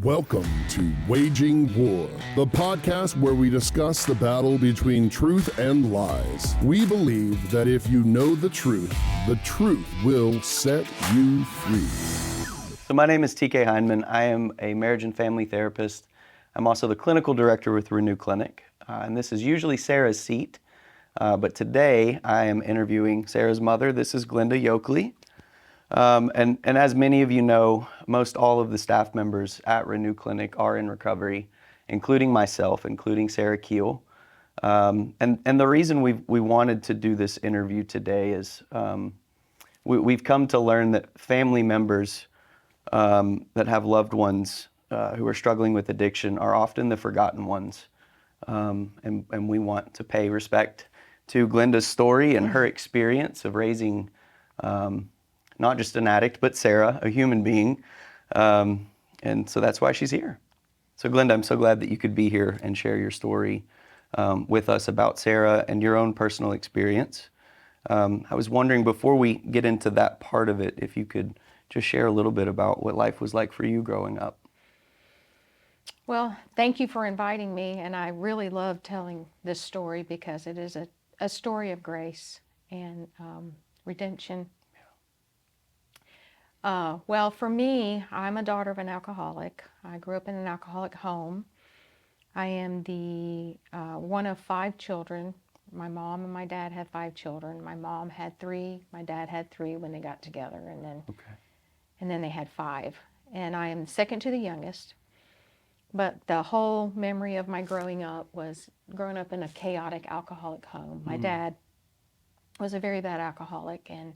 Welcome to Waging War, the podcast where we discuss the battle between truth and lies. We believe that if you know the truth will set you free. So my name is 𝙨𝙚𝙩𝙨. I am a marriage and family therapist. I'm also the clinical director with 𝙤𝙤𝙚𝙚 Clinic. And this is usually Sarah's seat. But today I am interviewing Sarah's mother. This is 𝙤𝙤𝙚𝙀𝙧𝙀. And as many of you know, most all of the staff members at 𝙤𝙤𝙚 Clinic are in recovery, including myself, including Sarah Keel. And the reason we wanted to do this interview today is we've come to learn that family members that have loved ones who are struggling with addiction are often the forgotten ones. And we want to pay respect to Glenda's story and her experience of raising not just an addict, but Sarah, a human being. And so that's why she's here. So Glenda, I'm so glad that you could be here and share your story with us about Sarah and your own personal experience. I was wondering, before we get into that part of it, if you could just share a little bit about what life was like for you growing up. Well, thank you for inviting me, and I really love telling this story because it is a story of grace and redemption. Well, for me, I'm a daughter of an alcoholic. I grew up in an alcoholic home. I am the one of 5 children. My mom and my dad had 5 children. My mom had 3. My dad had 3 when they got together, and then they had 5. And I am second to the youngest. But the whole memory of my growing up was growing up in a chaotic alcoholic home. My dad was a very bad alcoholic, and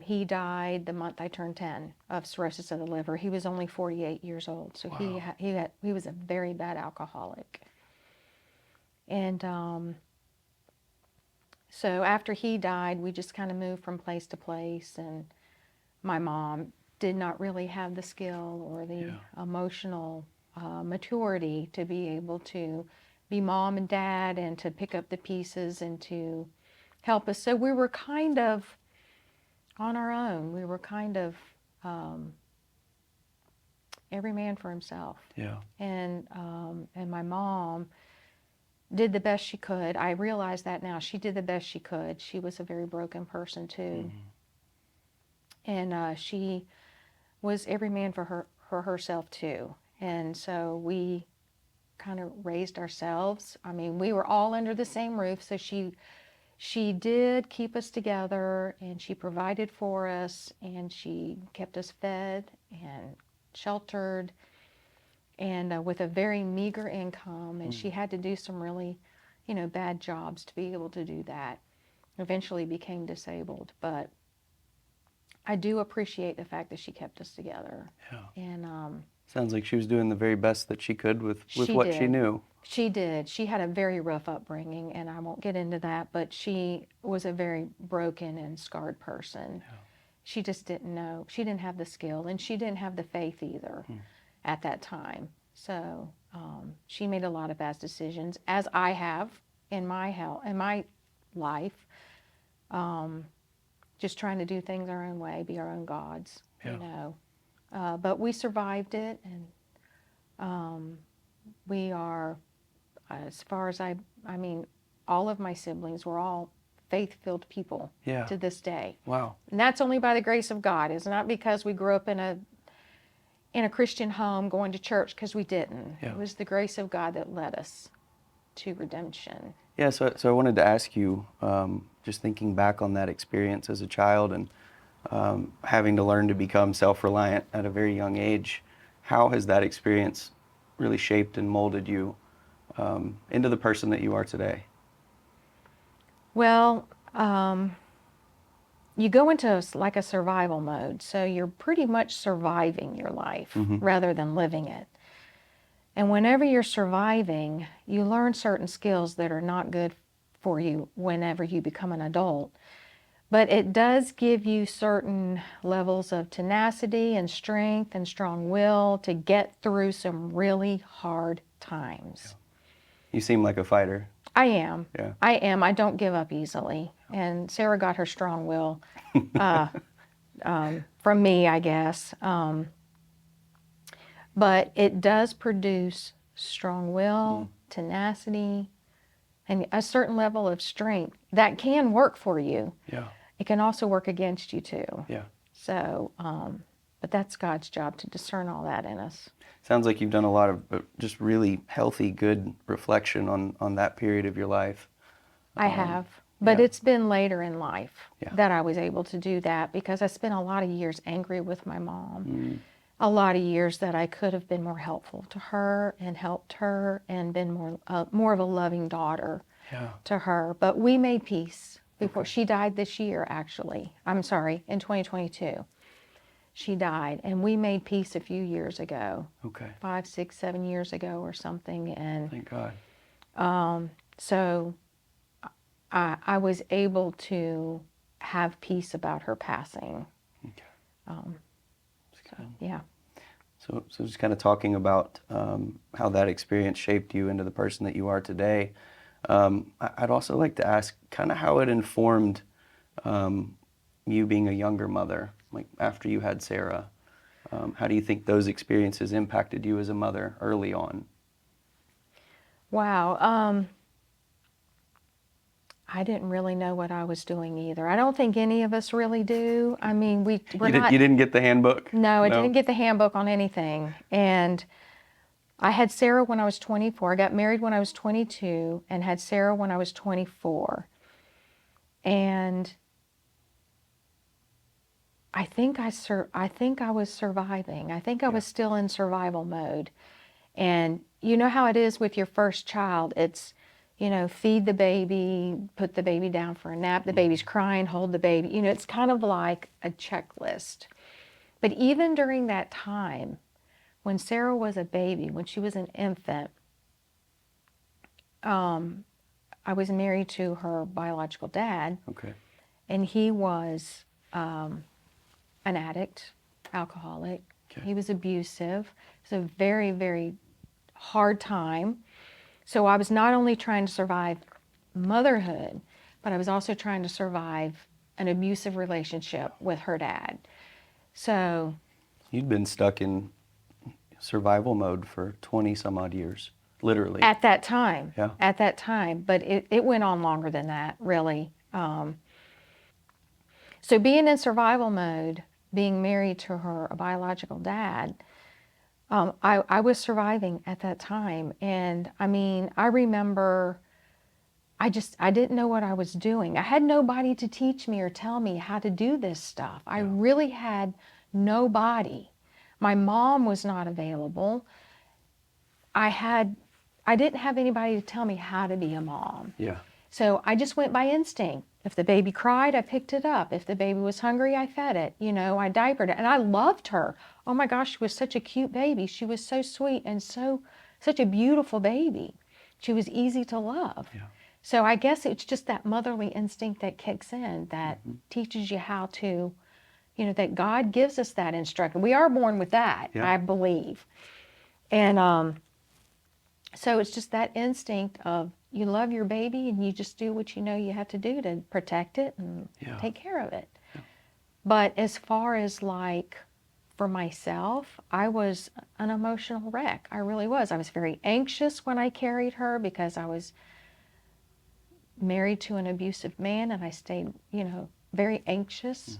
he died the month I turned 10 of cirrhosis of the liver. He was only 48 years old, so wow. he was a very bad alcoholic. And so after he died, we just kind of moved from place to place, and my mom did not really have the skill or the emotional maturity to be able to be mom and dad and to pick up the pieces and to help us. So we were kind of on our own. We were kind of every man for himself. Yeah. And my mom did the best she could. I realize that now. She did the best she could. She was a very broken person too. And she was every man for herself too. And so we kind of raised ourselves. I mean, we were all under the same roof, so she did keep us together, and she provided for us, and she kept us fed and sheltered, and with a very meager income, and she had to do some really, bad jobs to be able to do that. Eventually became disabled, but I do appreciate the fact that she kept us together. Yeah. And sounds like she was doing the very best that she could with what she knew. She did. She had a very rough upbringing, and I won't get into that, but she was a very broken and scarred person. Yeah. She just didn't know. She didn't have the skill, and she didn't have the faith either at that time. So she made a lot of bad decisions, as I have in my life, just trying to do things our own way, be our own gods, but we survived it, and we are, as far as I mean, all of my siblings were all faith-filled people to this day. Wow. And that's only by the grace of God. It's not because we grew up in a Christian home going to church, because we didn't. Yeah. It was the grace of God that led us to redemption. Yeah, so I wanted to ask you, just thinking back on that experience as a child and having to learn to become self-reliant at a very young age, how has that experience really shaped and molded you into the person that you are today? Well, you go into like a survival mode, so you're pretty much surviving your life rather than living it. And whenever you're surviving, you learn certain skills that are not good for you whenever you become an adult. But it does give you certain levels of tenacity and strength and strong will to get through some really hard times. Yeah. You seem like a fighter. I am. Yeah. I am. I don't give up easily. And Sarah got her strong will from me, I guess. But it does produce strong will, tenacity, and a certain level of strength that can work for you. Yeah. It can also work against you too. Yeah. So, but that's God's job to discern all that in us. Sounds like you've done a lot of just really healthy, good reflection on that period of your life. I have, but yeah. it's been later in life Yeah. that I was able to do that because I spent a lot of years angry with my mom. A lot of years that I could have been more helpful to her and helped her and been more of a loving daughter Yeah. to her. But we made peace before she died this year, actually. I'm sorry, in 2022. She died, and we made peace a few years ago. Okay. 5, 6, 7 years ago or something. And Thank God. so I was able to have peace about her passing. Okay. So, yeah. So just kind of talking about how that experience shaped you into the person that you are today. I'd also like to ask kind of how it informed you being a younger mother, like after you had Sarah. How do you think those experiences impacted you as a mother early on? Wow. I didn't really know what I was doing either. I don't think any of us really do. I mean, we're not. You didn't get the handbook? No, I didn't get the handbook on anything. And I had Sarah when I was 24. I got married when I was 22 and had Sarah when I was 24. And I think I was surviving. I think I was still in survival mode. And you know how it is with your first child. It's, feed the baby, put the baby down for a nap. The baby's crying, hold the baby. It's kind of like a checklist. But even during that time, when Sarah was a baby, when she was an infant, I was married to her biological dad. Okay. And he was an addict, alcoholic. Okay. He was abusive. It was a very, very hard time. So I was not only trying to survive motherhood, but I was also trying to survive an abusive relationship with her dad. So You'd been stuck in survival mode for 20 some odd years, literally. at that time, Yeah. but it went on longer than that, really. So being in survival mode, being married to her biological dad, I was surviving at that time. And I mean, I remember I didn't know what I was doing. I had nobody to teach me or tell me how to do this stuff. I really had nobody. My mom was not available. I didn't have anybody to tell me how to be a mom. Yeah. So I just went by instinct. If the baby cried, I picked it up. If the baby was hungry, I fed it. I diapered it. And I loved her. Oh my gosh, she was such a cute baby. She was so sweet and such a beautiful baby. She was easy to love. Yeah. So I guess it's just that motherly instinct that kicks in that teaches you how to, that God gives us that instruction. We are born with that, I believe. And so it's just that instinct of you love your baby and you just do what you know you have to do to protect it and take care of it. Yeah. But as far as like for myself, I was an emotional wreck. I really was. I was very anxious when I carried her because I was married to an abusive man and I stayed, very anxious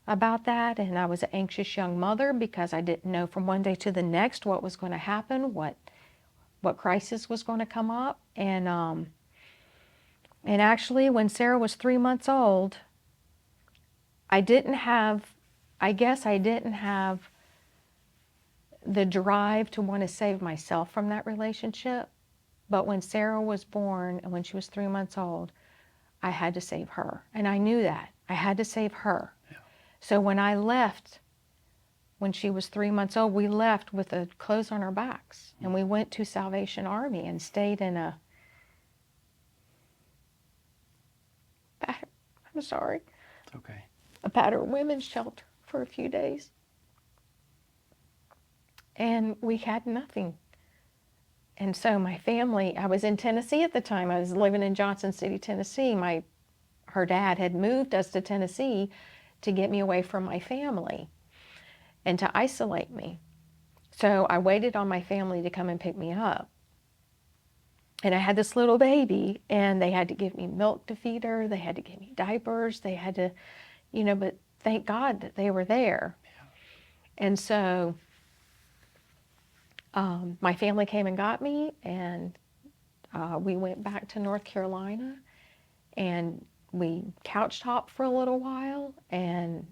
about that. And I was an anxious young mother because I didn't know from one day to the next what was going to happen, what crisis was going to come up. And actually when Sarah was 3 months old, I guess I didn't have the drive to want to save myself from that relationship. But when Sarah was born and when she was 3 months old, I had to save her. And I knew that. I had to save her. Yeah. So when I left, when she was 3 months old, we left with the clothes on our backs. And we went to Salvation Army and stayed in a It's okay. A battered women's shelter for a few days. And we had nothing. And so my family, I was in Tennessee at the time. I was living in Johnson City, Tennessee. Her dad had moved us to Tennessee to get me away from my family and to isolate me. So I waited on my family to come and pick me up. And I had this little baby, and they had to give me milk to feed her. They had to give me diapers. They had to, but thank God that they were there. Yeah. And so my family came and got me, and we went back to North Carolina, and we couch hopped for a little while, and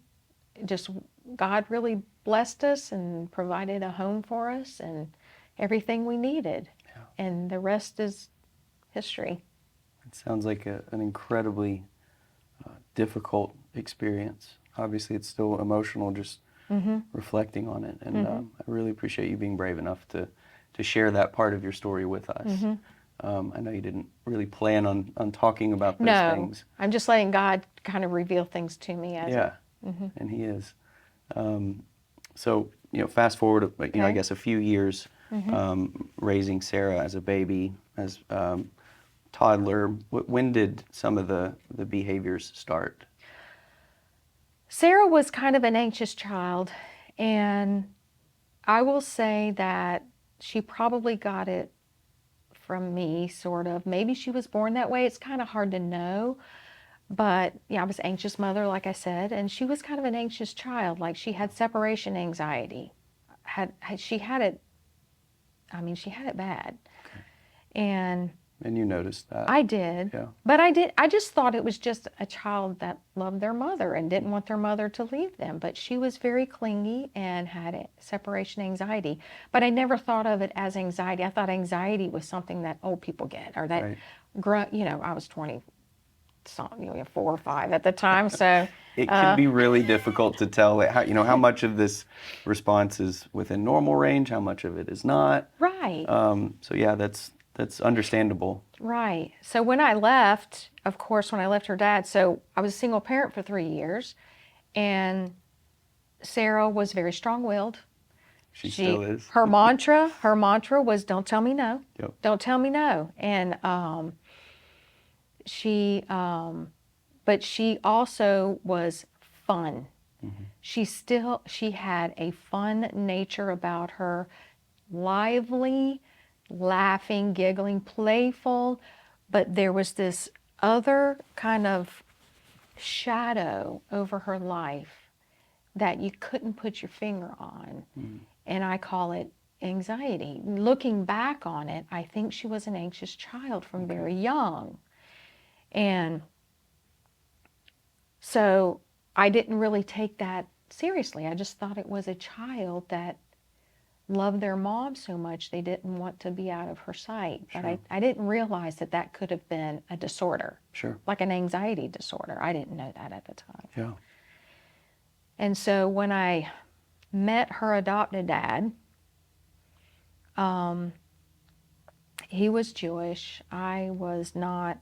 just God really blessed us and provided a home for us and everything we needed. Yeah. And the rest is history. It sounds like an incredibly difficult experience. Obviously, it's still emotional just reflecting on it. And I really appreciate you being brave enough to share that part of your story with us. I know you didn't really plan on talking about those things. I'm just letting God kind of reveal things to me as and He is. So, fast forward, I guess a few years raising Sarah as a baby, as toddler. When did some of the behaviors start? Sarah was kind of an anxious child, and I will say that she probably got it from me, sort of. Maybe she was born that way. It's kind of hard to know. But yeah, I was an anxious mother, like I said, and she was kind of an anxious child. Like, she had separation anxiety. She had it bad. Okay. And you noticed that? I did. Yeah. But I just thought it was just a child that loved their mother and didn't want their mother to leave them. But she was very clingy and had separation anxiety. But I never thought of it as anxiety. I thought anxiety was something that old people get, or that, I was 20. 4 or 5 at the time, so it can be really difficult to tell how much of this response is within normal range, how much of it is not. Right. So yeah, that's understandable. Right. So when I left, of course, when I left her dad, so I was a single parent for 3 years, and Sarah was very strong-willed. She still is. Her mantra was, "Don't tell me no." Yep. Don't tell me no. And but she also was fun. She had a fun nature about her, lively, laughing, giggling, playful, but there was this other kind of shadow over her life that you couldn't put your finger on. And I call it anxiety. Looking back on it, I think she was an anxious child from very young. And so I didn't really take that seriously. I just thought it was a child that loved their mom so much they didn't want to be out of her sight. Sure. But I didn't realize that could have been a disorder. Sure. Like an anxiety disorder. I didn't know that at the time. Yeah. And so when I met her adopted dad, he was Jewish. I was not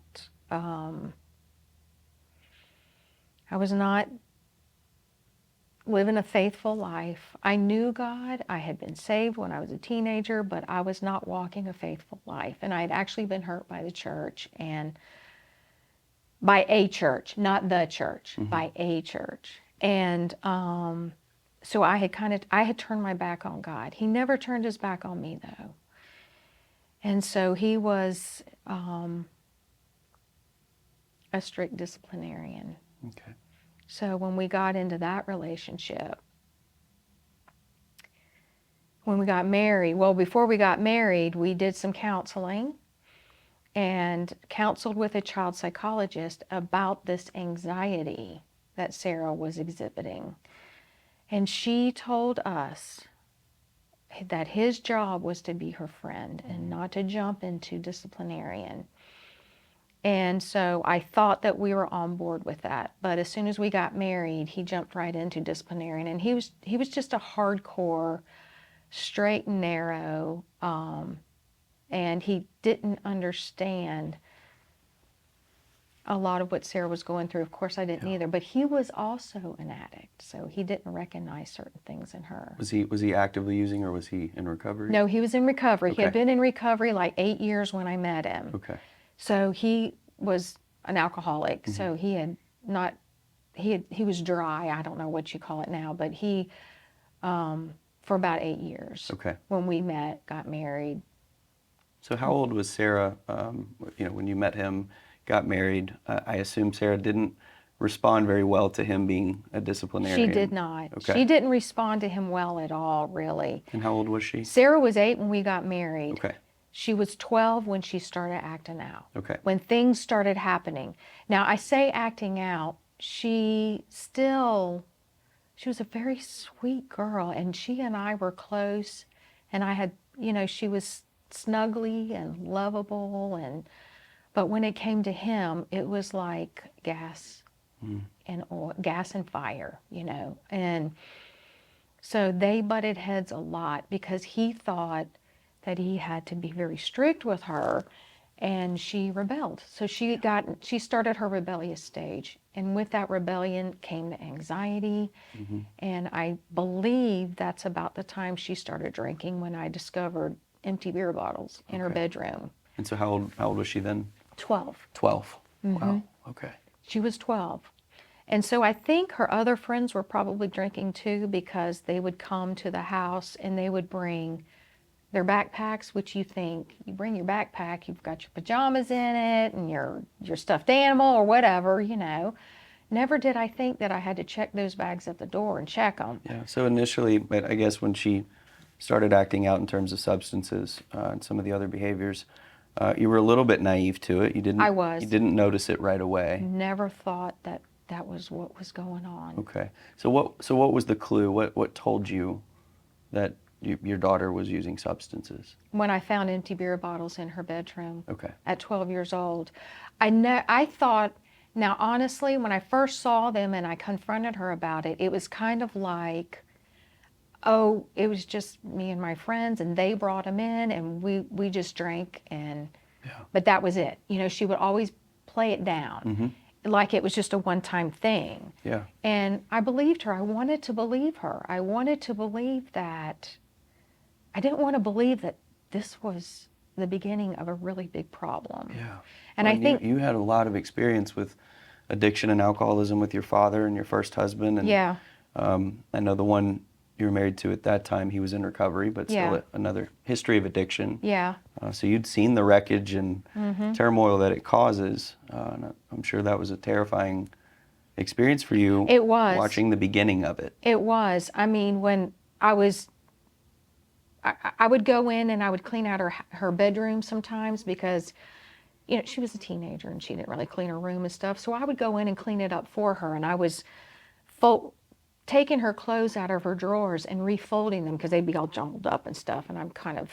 living a faithful life. I knew God. I had been saved when I was a teenager, but I was not walking a faithful life. And I had actually been hurt by the church, and by a church, not the church, by a church. And so I had turned my back on God. He never turned his back on me, though. And so he was a strict disciplinarian. Okay. So when we got into that relationship, when we got married, before we got married, we did some counseling and counseled with a child psychologist about this anxiety that Sarah was exhibiting. And she told us that his job was to be her friend and not to jump into disciplinarian. And so I thought that we were on board with that. But as soon as we got married, he jumped right into disciplinarian. And he was just a hardcore, straight and narrow, and he didn't understand a lot of what Sarah was going through. Of course, I didn't either. But he was also an addict, so he didn't recognize certain things in her. Was he actively using, or was he in recovery? No, he was in recovery. Okay. He had been in recovery like 8 years when I met him. Okay. So he was an alcoholic. So he was dry. I don't know what you call it now, but he, for for about 8 years. Okay. When we met, got married. So how old was Sarah, when you met him, got married? I assume Sarah didn't respond very well to him being a disciplinarian. She did not. Okay. She didn't respond to him well at all, really. And how old was she? Sarah was 8 when we got married. Okay. She was 12 when she started acting out. Okay. When things started happening. Now, I say acting out, she was a very sweet girl, and she and I were close, and I had, she was snuggly and lovable, but when it came to him, it was like gas and oil, gas and fire, and so they butted heads a lot because he thought that he had to be very strict with her, and she rebelled. So she started her rebellious stage, and with that rebellion came the anxiety, and I believe that's about the time she started drinking, when I discovered empty beer bottles in her bedroom. And so how old was she then? 12. 12. Wow. Okay. She was 12. And so I think her other friends were probably drinking too, because they would come to the house and they would bring their backpacks, which you think, you bring your backpack, you've got your pajamas in it and your stuffed animal or whatever, Never did I think that I had to check those bags at the door and check them. Yeah. So initially, but I guess when she started acting out in terms of substances and some of the other behaviors, you were a little bit naive to it. I was. You didn't notice it right away. Never thought that was what was going on. Okay. So what was the clue? What told you that your daughter was using substances? When I found empty beer bottles in her bedroom. Okay. At 12 years old. I thought, now honestly, when I first saw them and I confronted her about it, it was kind of like, oh, it was just me and my friends, and they brought them in, and we just drank, but that was it. She would always play it down, like it was just a one-time thing. Yeah. And I believed her. I wanted to believe her. I wanted to believe that. I didn't want to believe that this was the beginning of a really big problem. Yeah. And well, I think you had a lot of experience with addiction and alcoholism with your father and your first husband. And, yeah. I know the one you were married to at that time, he was in recovery, but still another history of addiction. Yeah. So you'd seen the wreckage and turmoil that it causes. And I'm sure that was a terrifying experience for you. It was. Watching the beginning of it. It was. I mean, when I would go in and I would clean out her bedroom sometimes, because she was a teenager and she didn't really clean her room and stuff. So I would go in and clean it up for her, and I was taking her clothes out of her drawers and refolding them, because they'd be all jumbled up and stuff, and I'm kind of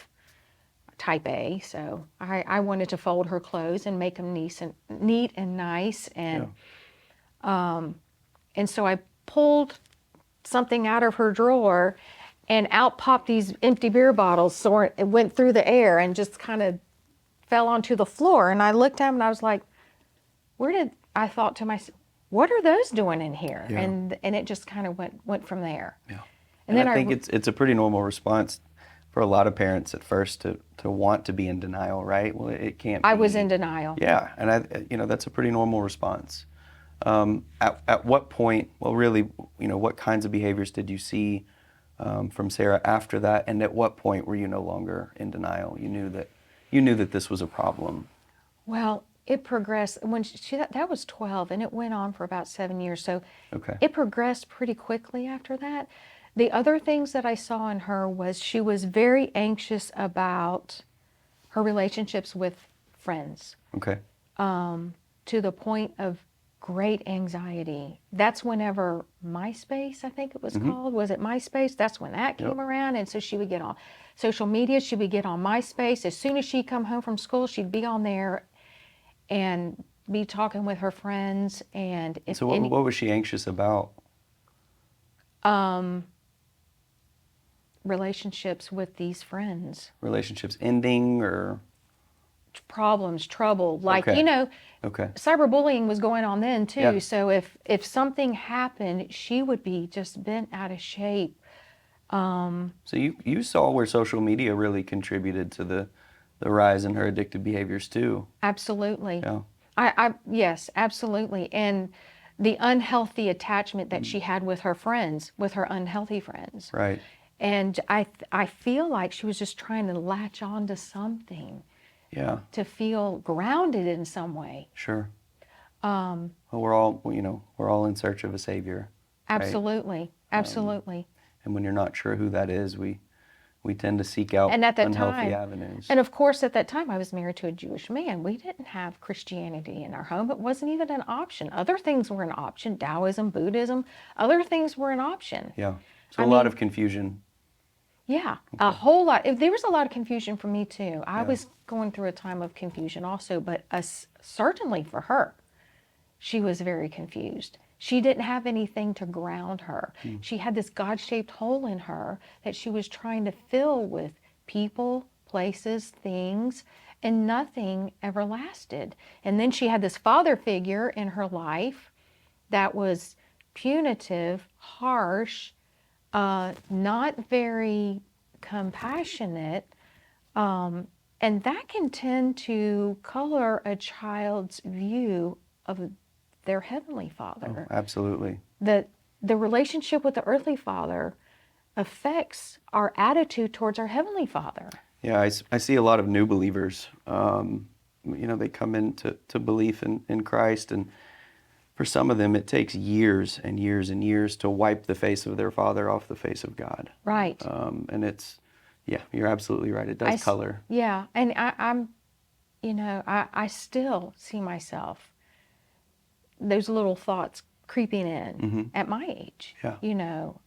type A, so I wanted to fold her clothes and make them neat and nice, and so I pulled something out of her drawer, and out popped these empty beer bottles, so it went through the air and just kind of fell onto the floor. And I looked at them and I was like, I thought to myself, what are those doing in here? Yeah. And it just kind of went from there. Yeah. And then then I think it's a pretty normal response for a lot of parents at first to want to be in denial, right? Well, it can't be. I was in denial. Yeah, and that's a pretty normal response. At what point, well, really, what kinds of behaviors did you see from Sarah after that, and at what point were you no longer in denial? You knew that this was a problem. Well, it progressed when that was 12, and it went on for about 7 years. So it progressed pretty quickly after that. The other things that I saw in her was she was very anxious about her relationships with friends. Okay. To the point of great anxiety. That's whenever MySpace, I think it was called. Was it MySpace? That's when that came around. And so she would get on social media. She would get on MySpace. As soon as she'd come home from school, she'd be on there and be talking with her friends. And so what was she anxious about? Relationships with these friends. Relationships ending, or problems, trouble, like, Okay. cyberbullying was going on then too. Yeah. So if something happened, she would be just bent out of shape. So you saw where social media really contributed to the rise in her addictive behaviors too. Absolutely. Yeah. Yes, absolutely. And the unhealthy attachment that she had with her friends, with her unhealthy friends. Right. And I feel like she was just trying to latch on to something. Yeah. To feel grounded in some way. Sure. Well, we're all, we're all in search of a savior. Right? Absolutely. Absolutely. And when you're not sure who that is, we tend to seek out And at that unhealthy time, avenues. and of course, at that time, I was married to a Jewish man. We didn't have Christianity in our home. It wasn't even an option. Other things were an option. Taoism, Buddhism, other things were an option. Yeah. So a lot of confusion. Yeah, a whole lot. There was a lot of confusion for me too. I Yeah. was going through a time of confusion also, but certainly for her, she was very confused. She didn't have anything to ground her. She had this God-shaped hole in her that she was trying to fill with people, places, things, and nothing ever lasted. And then she had this father figure in her life that was punitive, harsh, not very compassionate, and that can tend to color a child's view of their heavenly Father. Oh, absolutely. The relationship with the earthly father affects our attitude towards our heavenly Father. Yeah, I see a lot of new believers. They come into belief in Christ, and for some of them, it takes years and years and years to wipe the face of their father off the face of God. Right. And you're absolutely right. It does color. Yeah, and I still see myself, those little thoughts creeping in at my age,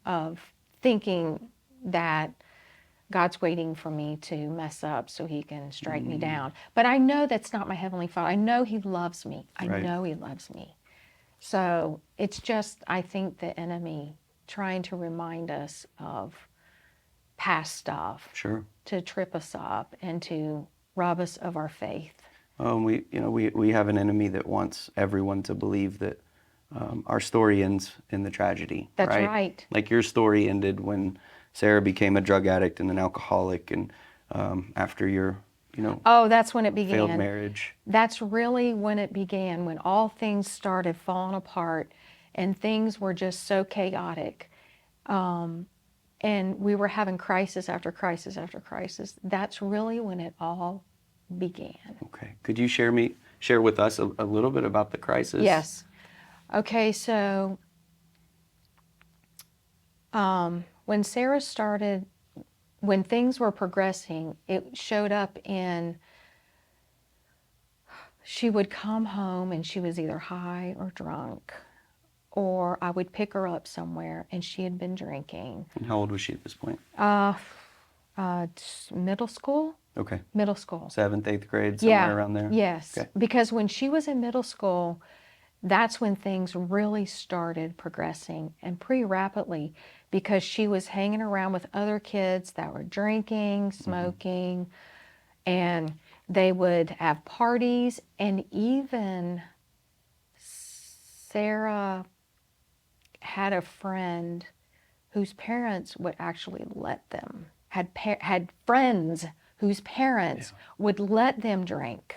of thinking that God's waiting for me to mess up so he can strike me down. But I know that's not my heavenly Father. I know he loves me. I know he loves me. So it's just, I think, the enemy trying to remind us of past stuff. Sure. To trip us up and to rob us of our faith. We have an enemy that wants everyone to believe that our story ends in the tragedy. That's right. Like your story ended when Sarah became a drug addict and an alcoholic, and after your, oh, that's when it began. Failed marriage. That's really when it began, when all things started falling apart and things were just so chaotic. And we were having crisis after crisis after crisis. That's really when it all began. Okay. Could you share with us a little bit about the crisis? Yes. Okay, so when Sarah started, when things were progressing, it showed up in, she would come home and she was either high or drunk, or I would pick her up somewhere and she had been drinking. And how old was she at this point? Middle school. Okay. Middle school. 7th, 8th grade, somewhere around there? Yes. Okay. Because when she was in middle school, that's when things really started progressing, and pretty rapidly, because she was hanging around with other kids that were drinking, smoking, and they would have parties, and even Sarah had a friend whose parents would actually let them, had friends whose parents would let them drink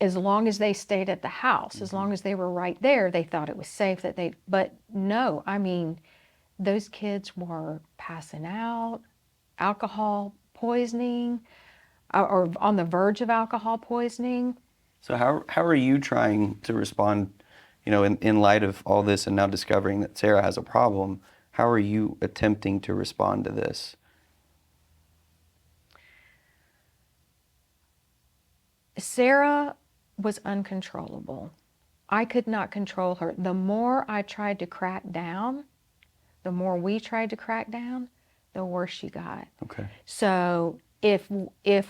as long as they stayed at the house, as long as they were right there. They thought it was safe but no, I mean, those kids were passing out, alcohol poisoning, or on the verge of alcohol poisoning. So how are you trying to respond, in light of all this and now discovering that Sarah has a problem? How are you attempting to respond to this? Sarah was uncontrollable. I could not control her. The more I tried to crack down, the more we tried to crack down, the worse she got. Okay. So if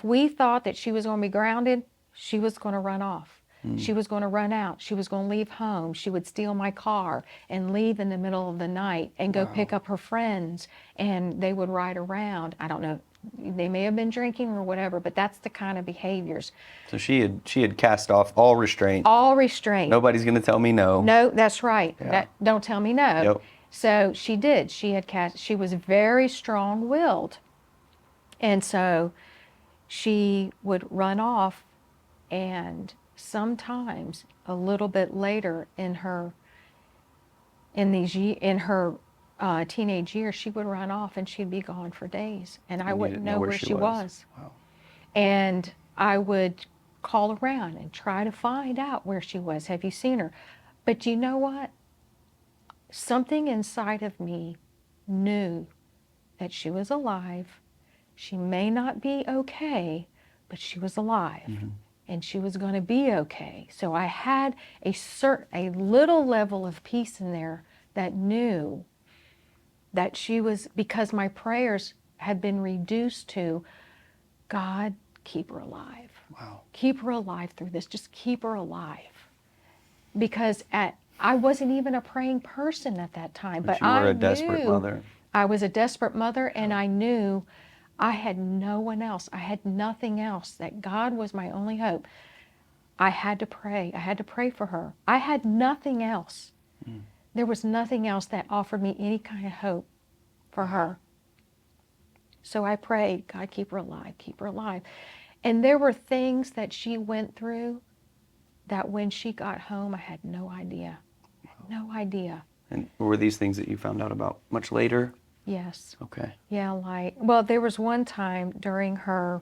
we thought that she was going to be grounded, she was going to run off. She was going to run out. She was going to leave home. She would steal my car and leave in the middle of the night and go pick up her friends, and they would ride around. I don't know. They may have been drinking or whatever, but that's the kind of behaviors. So she had cast off all restraint. All restraint. Nobody's going to tell me no. No, that's right. Yeah. Don't tell me no. Yep. So she did. She was very strong-willed. And so she would run off, and sometimes a little bit later in her teenage years, she would run off and she'd be gone for days, and I And you wouldn't didn't know where she was. Wow. And I would call around and try to find out where she was. Have you seen her? But you know what? Something inside of me knew that she was alive. She may not be okay, but she was alive. Mm-hmm. And she was going to be okay. So I had a little level of peace in there that knew that she was, because my prayers had been reduced to, God, keep her alive. Wow. Keep her alive through this. Just keep her alive. Because I wasn't even a praying person at that time, but you were I a desperate knew mother. I was a desperate mother, and I knew I had no one else. I had nothing else, that God was my only hope. I had to pray. I had to pray for her. I had nothing else. There was nothing else that offered me any kind of hope for her. So I prayed, God, keep her alive, keep her alive. And there were things that she went through that when she got home, I had no idea. No idea. And were these things that you found out about much later? Yes. Okay. Yeah, well, there was one time during her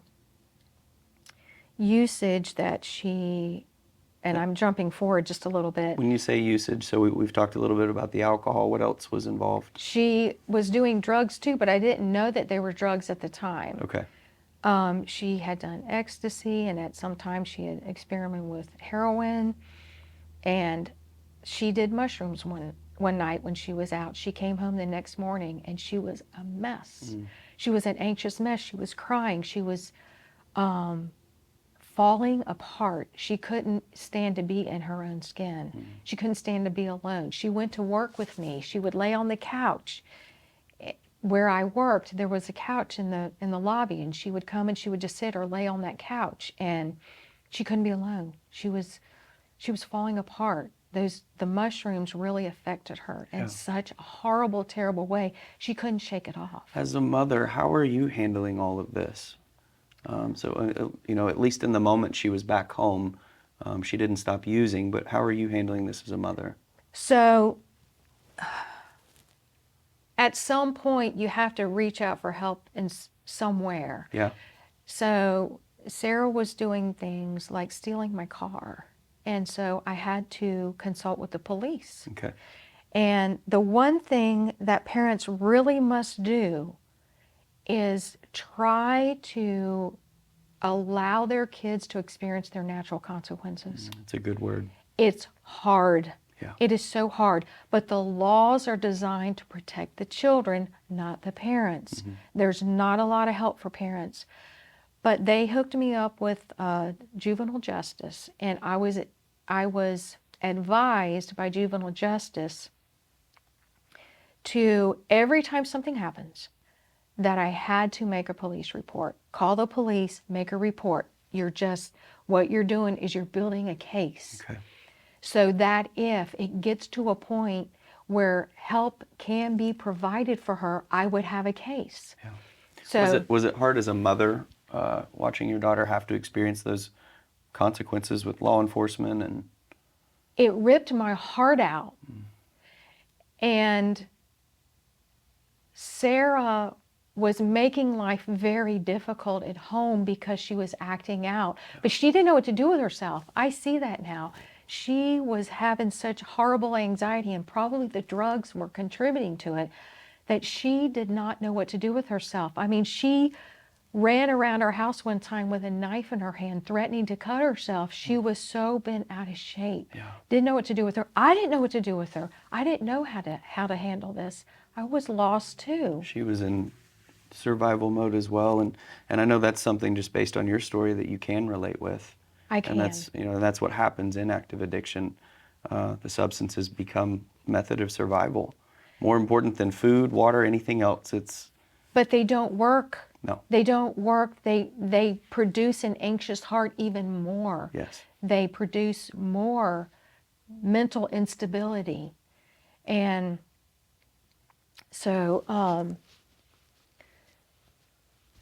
usage that she, and I'm jumping forward just a little bit. When you say usage, so we've talked a little bit about the alcohol. What else was involved? She was doing drugs too, but I didn't know that they were drugs at the time. Okay. She had done ecstasy, and at some time she had experimented with heroin, and she did mushrooms one night when she was out. She came home the next morning and she was a mess. She was an anxious mess. She was crying. She was falling apart. She couldn't stand to be in her own skin. She couldn't stand to be alone. She went to work with me. She would lay on the couch. Where I worked, there was a couch in the lobby, and she would come and she would just sit or lay on that couch, and she couldn't be alone. She was falling apart. The mushrooms really affected her in such a horrible, terrible way. She couldn't shake it off. As a mother, how are you handling all of this? At least in the moment she was back home, she didn't stop using, but how are you handling this as a mother? So at some point, you have to reach out for help somewhere. Yeah. So Sarah was doing things like stealing my car. And so I had to consult with the police. Okay. And the one thing that parents really must do is try to allow their kids to experience their natural consequences. That's a good word. It's hard. Yeah. It is so hard. But the laws are designed to protect the children, not the parents. There's not a lot of help for parents. But they hooked me up with juvenile justice, and I was advised by juvenile justice to, every time something happens, that I had to make a police report. Call the police, make a report. What you're doing is you're building a case. Okay. So that if it gets to a point where help can be provided for her, I would have a case. Yeah. So Was it hard as a mother watching your daughter have to experience those consequences with law enforcement? And it ripped my heart out. And Sarah was making life very difficult at home because she was acting out. But she didn't know what to do with herself. I see that now. She was having such horrible anxiety, and probably the drugs were contributing to it, that she did not know what to do with herself. I mean, she ran around our house one time with a knife in her hand, threatening to cut herself. She was so bent out of shape. Yeah. Didn't know what to do with her. I didn't know what to do with her. I didn't know how to handle this. I was lost too. she was in survival mode as well, and I know that's something just based on your story that you can relate with. I can. And that's what happens in active addiction. The substances become a method of survival, more important than food, water, anything else. But they don't work. No. They don't work. They produce an anxious heart even more. Yes. They produce more mental instability. And so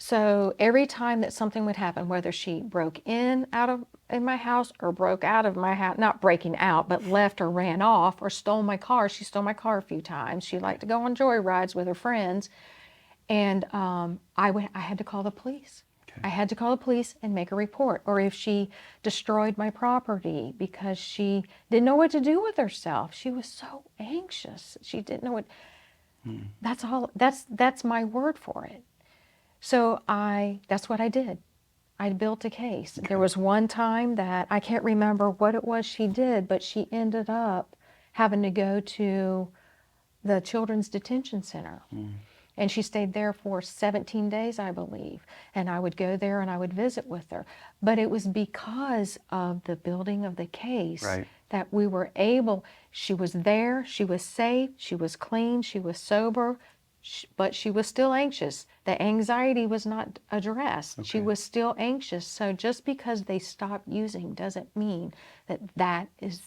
So every time that something would happen, whether she broke in my house or broke out of my house, not breaking out, but left or ran off or stole my car. She stole my car a few times. She liked to go on joy rides with her friends. And I had to call the police. Okay. I had to call the police and make a report. Or if she destroyed my property because she didn't know what to do with herself. She was so anxious. She didn't know what. That's all. That's my word for it. So that's what I did. I built a case. Okay. There was one time that I can't remember what it was she did, but she ended up having to go to the Children's Detention Center. And she stayed there for 17 days, I believe. And I would go there and I would visit with her. But it was because of the building of the case that we were able, she was there, she was safe, she was clean, she was sober, but she was still anxious. The anxiety was not addressed. She was still anxious. So just because they stopped using doesn't mean that that is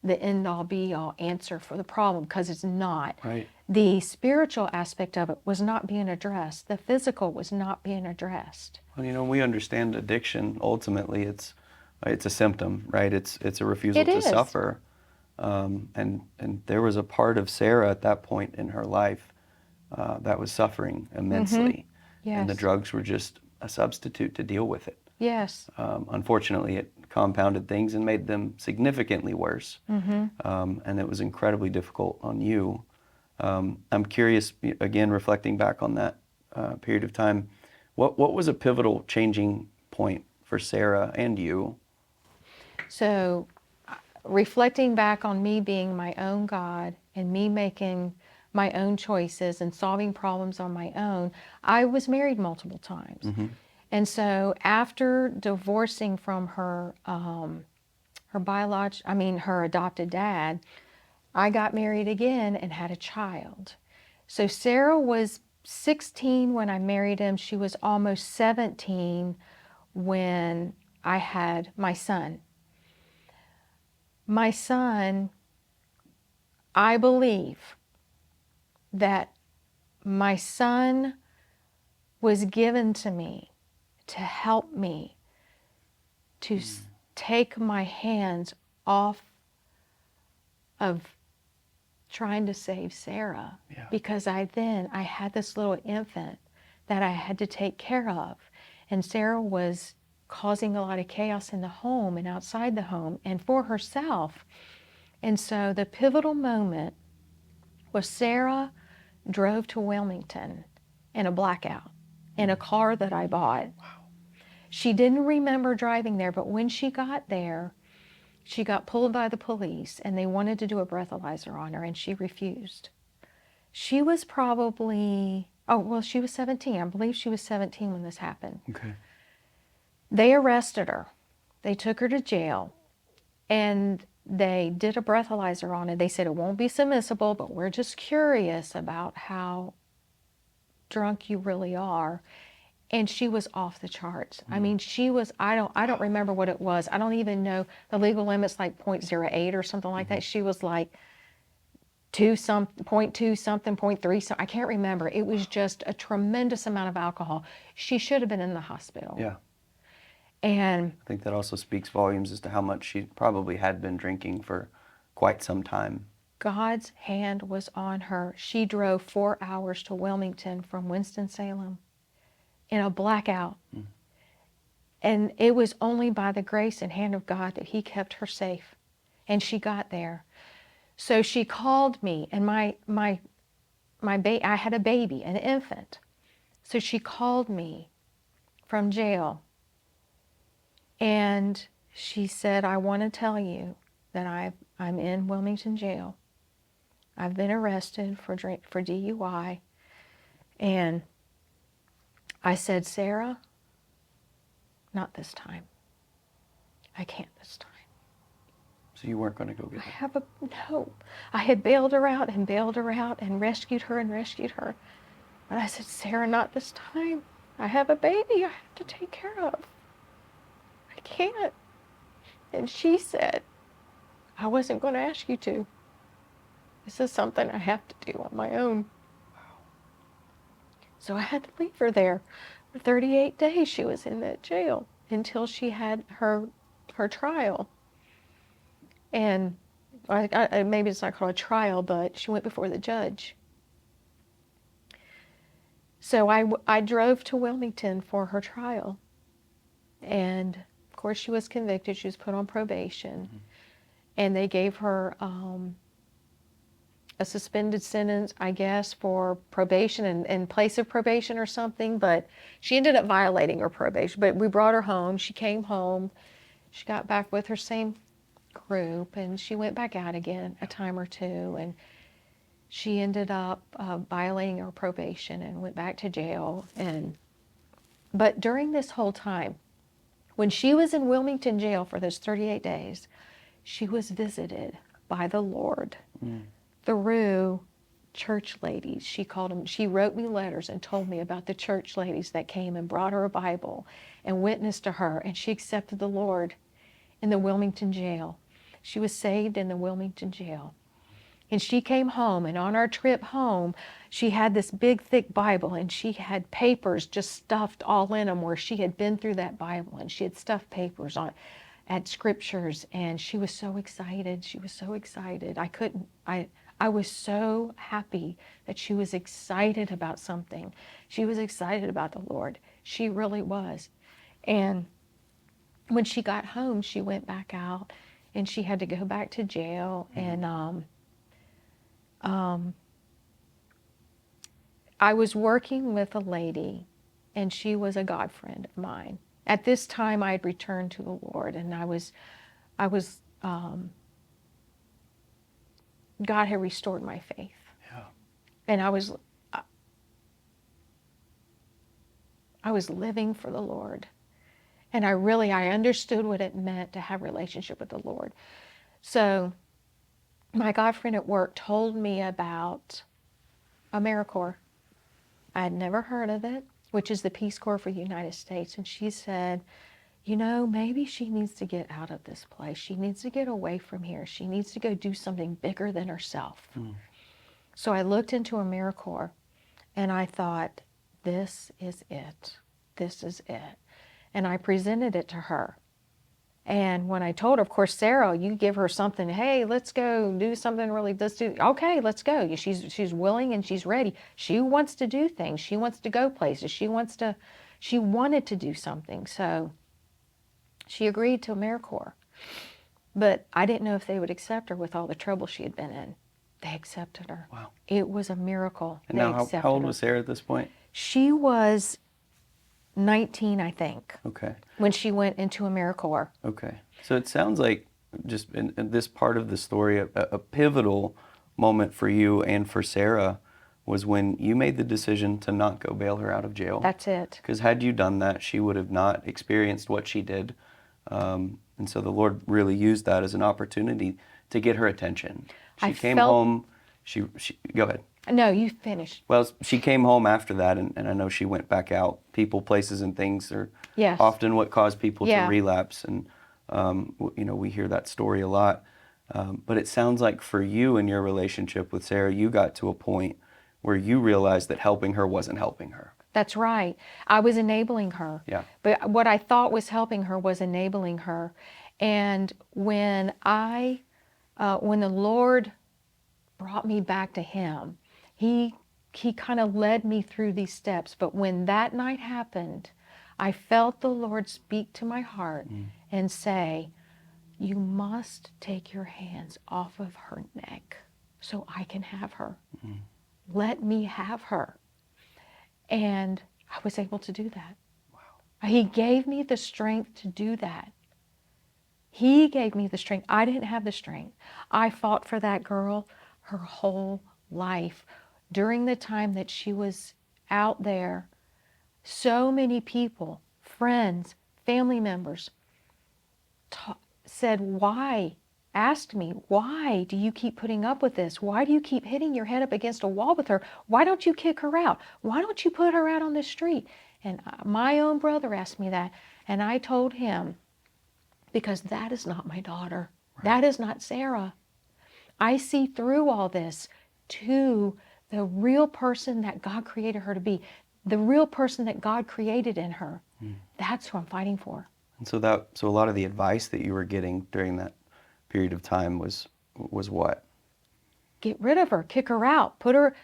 the end-all be-all answer for the problem, because it's not. Right. The spiritual aspect of it was not being addressed. The physical was not being addressed. Well, we understand addiction. Ultimately, it's a symptom, right? It's a refusal to suffer. And there was a part of Sarah at that point in her life that was suffering immensely. Yes. And the drugs were just a substitute to deal with it. Yes. Unfortunately, it compounded things and made them significantly worse. And it was incredibly difficult on you. I'm curious, again, reflecting back on that period of time, what was a pivotal changing point for Sarah and you? So reflecting back on me being my own God and me making my own choices and solving problems on my own, I was married multiple times. And so after divorcing from her adopted dad, I got married again and had a child. So Sarah was 16 when I married him. She was almost 17 when I had my son. My son, I believe that my son was given to me to help me to take my hands off of trying to save Sarah. Because I had this little infant that I had to take care of. And Sarah was causing a lot of chaos in the home and outside the home and for herself. And so the pivotal moment was Sarah drove to Wilmington in a blackout in a car that I bought. She didn't remember driving there, but when she got there, she got pulled by the police and they wanted to do a breathalyzer on her and she refused. She was probably, she was 17. I believe she was 17 when this happened. Okay. They arrested her. They took her to jail and they did a breathalyzer on her. They said it won't be submissible, but we're just curious about how drunk you really are. And she was off the charts. I mean, she was, I don't remember what it was. I don't even know, the legal limit's like 0.08 or something like that. She was like 0.2 something, 0.3 something. I can't remember. It was just a tremendous amount of alcohol. She should have been in the hospital. Yeah. And I think that also speaks volumes as to how much she probably had been drinking for quite some time. God's hand was on her. She drove 4 hours to Wilmington from Winston-Salem in a blackout. And it was only by the grace and hand of God that he kept her safe. And she got there. So she called me, and I had a baby, an infant. So she called me from jail. And she said, I want to tell you that I'm in Wilmington jail. I've been arrested for DUI. And I said, Sarah, not this time. I can't this time. So you weren't going to go get her? No. I had bailed her out and rescued her and rescued her. But I said, Sarah, not this time. I have a baby I have to take care of. I can't. And she said, I wasn't going to ask you to. This is something I have to do on my own. So I had to leave her there. 38 days she was in that jail until she had her trial. And maybe it's not called a trial, but she went before the judge. So I drove to Wilmington for her trial. And of course she was convicted. She was put on probation. Mm-hmm. And they gave her a suspended sentence, I guess, for probation in place of probation or something. But she ended up violating her probation. But we brought her home. She came home. She got back with her same group, and she went back out again a time or two. And she ended up violating her probation and went back to jail. But during this whole time, when she was in Wilmington jail for those 38 days, she was visited by the Lord through church ladies. She called them. She wrote me letters and told me about the church ladies that came and brought her a Bible and witnessed to her, and she accepted the Lord in the Wilmington jail. She was saved in the Wilmington jail. And she came home, and on our trip home, she had this big, thick Bible, and she had papers just stuffed all in them where she had been through that Bible, and she had stuffed papers at scriptures, and she was so excited. She was so excited. I was so happy that she was excited about something. She was excited about the Lord. She really was. And when she got home, she went back out, and she had to go back to jail, and I was working with a lady, and she was a God friend of mine. At this time, I had returned to the Lord, and God had restored my faith. Yeah. And I was living for the Lord. And I understood what it meant to have a relationship with the Lord. So my God friend at work told me about AmeriCorps. I had never heard of it, which is the Peace Corps for the United States. And she said, maybe she needs to get out of this place. She needs to get away from here. She needs to go do something bigger than herself. So I looked into AmeriCorps, and I thought, this is it. This is it. And I presented it to her. And when I told her, of course, Sarah, you give her something, hey, let's go do something really, okay, let's go. She's willing and she's ready. She wants to do things. She wants to go places. She wanted to do something. So she agreed to AmeriCorps. But I didn't know if they would accept her with all the trouble she had been in. They accepted her. Wow. It was a miracle. And now how old was Sarah at this point? She was 19, I think. Okay. When she went into AmeriCorps. Okay. So it sounds like, just in this part of the story, a pivotal moment for you and for Sarah was when you made the decision to not go bail her out of jail. That's it. Because had you done that, she would have not experienced what she did. And so the Lord really used that as an opportunity to get her attention. She came home. She go ahead. No, you finished. Well, she came home after that, and I know she went back out. People, places, and things are often what cause people to relapse, and we hear that story a lot. But it sounds like for you in your relationship with Sarah, you got to a point where you realized that helping her wasn't helping her. That's right. I was enabling her. Yeah. But what I thought was helping her was enabling her. And when the Lord brought me back to Him, He kind of led me through these steps. But when that night happened, I felt the Lord speak to my heart and say, you must take your hands off of her neck so I can have her. Let me have her. And I was able to do that. Wow. He gave me the strength to do that. He gave me the strength. I didn't have the strength. I fought for that girl her whole life. During the time that she was out there, so many people, friends, family members, said, why? Asked me, why do you keep putting up with this? Why do you keep hitting your head up against a wall with her? Why don't you kick her out? Why don't you put her out on the street? And my own brother asked me that, and I told him, because that is not my daughter. Right. That is not Sarah. I see through all this to the real person that God created her to be. the real person that God created in her. That's who I'm fighting for. And so a lot of the advice that you were getting during that period of time was what? Get rid of her, kick her out, put her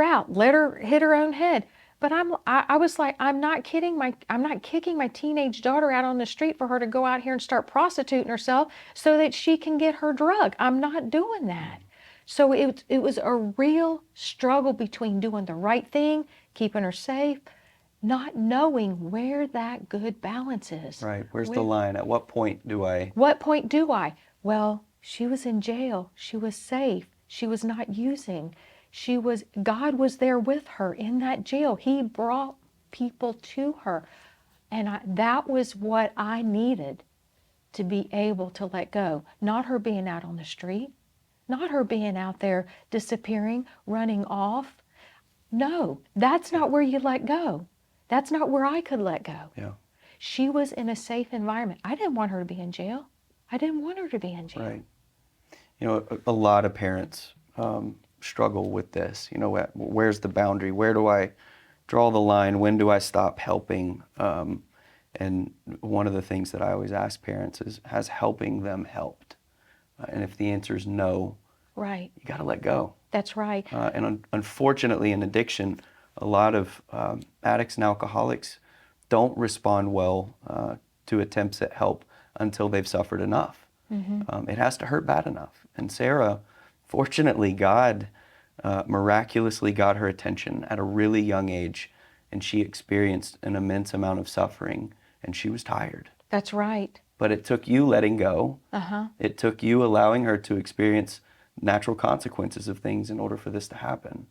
out, let her hit her own head. But I was like, I'm not kicking my teenage daughter out on the street for her to go out here and start prostituting herself so that she can get her drug. I'm not doing that. So it was a real struggle between doing the right thing, keeping her safe, not knowing where that good balance is. Right. Where's the line? At what point do I? What point do I? Well, she was in jail. She was safe. She was not using. God was there with her in that jail. He brought people to her. And that was what I needed to be able to let go. Not her being out on the street. Not her being out there disappearing, running off. No, that's not where you let go. That's not where I could let go. Yeah. She was in a safe environment. I didn't want her to be in jail. I didn't want her to be in jail. Right. You know, a lot of parents struggle with this. You know, where's the boundary? Where do I draw the line? When do I stop helping? And one of the things that I always ask parents is, has helping them helped? And if the answer is no, right, you got to let go. That's right. And unfortunately, in addiction, a lot of addicts and alcoholics don't respond well to attempts at help until they've suffered enough. It has to hurt bad enough. And Sarah, fortunately, God miraculously got her attention at a really young age, and she experienced an immense amount of suffering, and she was tired. That's right. But it took you letting go. It took you allowing her to experience natural consequences of things in order for this to happen.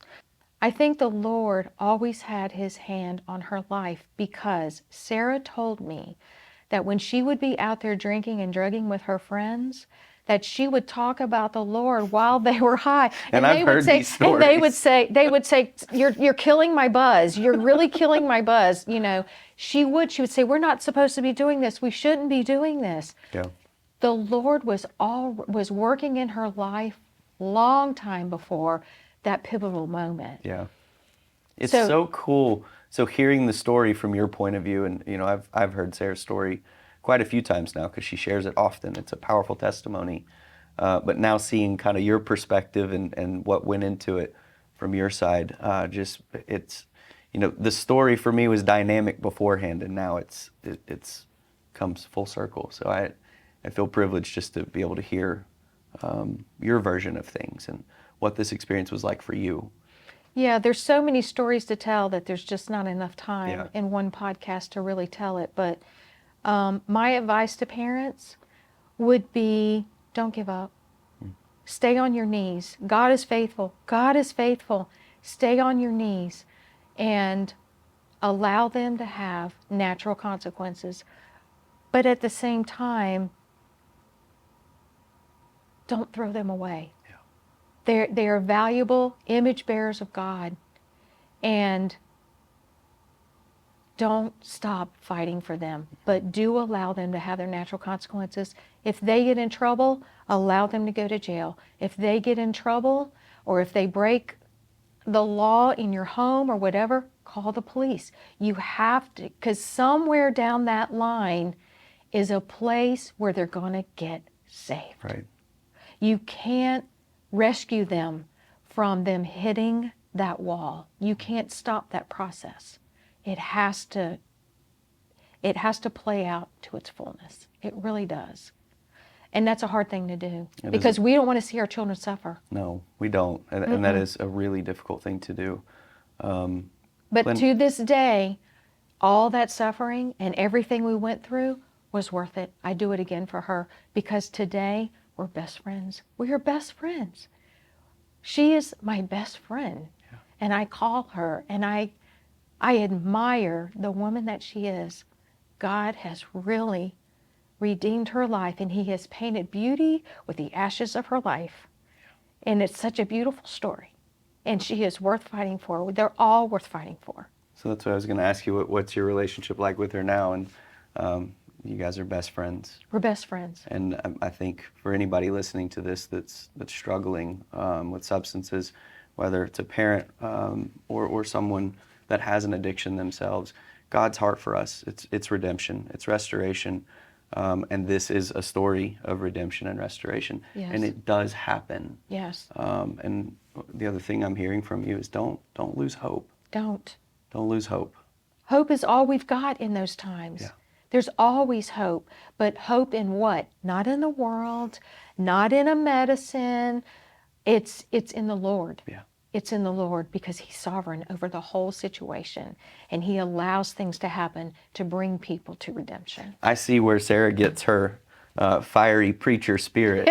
I think the Lord always had his hand on her life, because Sarah told me that when she would be out there drinking and drugging with her friends, that she would talk about the Lord while they were high. And I've heard these stories. And they would say, you're killing my buzz. You're really killing my buzz. You know, she would say, we're not supposed to be doing this. We shouldn't be doing this. Yeah. The Lord was working in her life long time before that pivotal moment. Yeah. It's so cool. So hearing the story from your point of view, and you know, I've heard Sarah's story quite a few times now because she shares it often. It's a powerful testimony. But now seeing kind of your perspective and what went into it from your side, it's, you know, the story for me was dynamic beforehand, and now it's comes full circle. So I feel privileged just to be able to hear your version of things and what this experience was like for you. Yeah, there's so many stories to tell that there's just not enough time in one podcast to really tell it. But my advice to parents would be, don't give up. Stay on your knees. God is faithful. God is faithful. Stay on your knees and allow them to have natural consequences. But at the same time, don't throw them away. They are valuable image bearers of God, and don't stop fighting for them, but do allow them to have their natural consequences. If they get in trouble, allow them to go to jail. If they get in trouble, or if they break the law in your home or whatever, call the police. You have to, because somewhere down that line is a place where they're going to get saved. Right. You can't rescue them from them hitting that wall. You can't stop that process. It has to play out to its fullness. It really does. And that's a hard thing to do, because we don't want to see our children suffer. No, we don't. And that is a really difficult thing to do. But to this day, all that suffering and everything we went through was worth it. I do it again for her, because today we're best friends. We are best friends. She is my best friend. Yeah. And I call her, and I admire the woman that she is. God has really redeemed her life, and he has painted beauty with the ashes of her life. Yeah. And it's such a beautiful story. And she is worth fighting for. They're all worth fighting for. So that's what I was going to ask you. What's your relationship like with her now? And you guys are best friends. We're best friends. And I think for anybody listening to this that's struggling with substances, whether it's a parent or someone that has an addiction themselves. God's heart for us, it's redemption, it's restoration, and this is a story of redemption and restoration. Yes. And it does happen. Yes. And the other thing I'm hearing from you is don't lose hope. Don't. Don't lose hope. Hope is all we've got in those times. Yeah. There's always hope, but hope in what? Not in the world, not in a medicine. It's in the Lord. Yeah. It's in the Lord because He's sovereign over the whole situation, and He allows things to happen to bring people to redemption. I see where Sarah gets her fiery preacher spirit.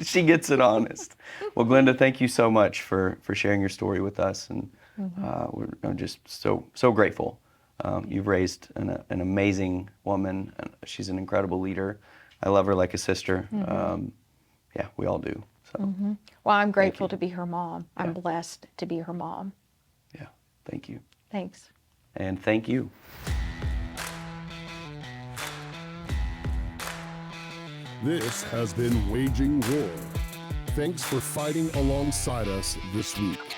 She gets it honest. Well, Glenda, thank you so much for sharing your story with us, and I'm just so grateful. You've raised an amazing woman. She's an incredible leader. I love her like a sister. Yeah, we all do. So, Well, I'm grateful to be her mom. Yeah. I'm blessed to be her mom. yeah, thank you. Thanks. And thank you. This has been Waging War. Thanks for fighting alongside us this week.